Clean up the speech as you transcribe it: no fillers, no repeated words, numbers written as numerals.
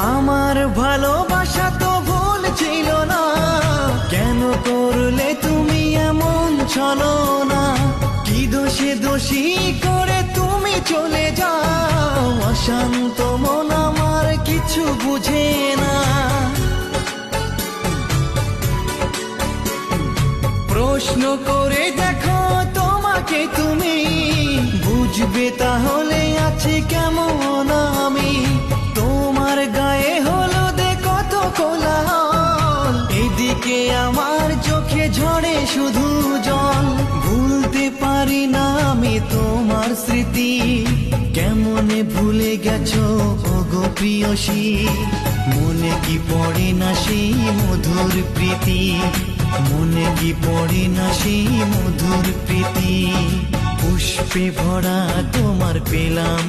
আমার ভালোবাসা তো ভুল ছিল না, কেন করলে তুমি এমন ছলনা? কি দোষে দোষী করে তুমি চলে যাও, অশান্ত মন আমার কিছু বুঝে না। প্রশ্ন করে দেখো তোমাকে তুমি, বুঝবে তাহলে আছি কেমন আমি। তোমার গায়ে হলুদে কত কোলাহল, এদিকে আমার চোখে ঝরে শুধু জল। ভুলতে পারি না আমি তোমার স্মৃতি, কেমনে ভুলে গেছো ওগো প্রিয়সী। মনে কি পড়ে না সেই মধুর প্রীতি, মনে কি পড়ে না সেই মধুর প্রীতি। পুষ্পে ভরা তোমার পেলাম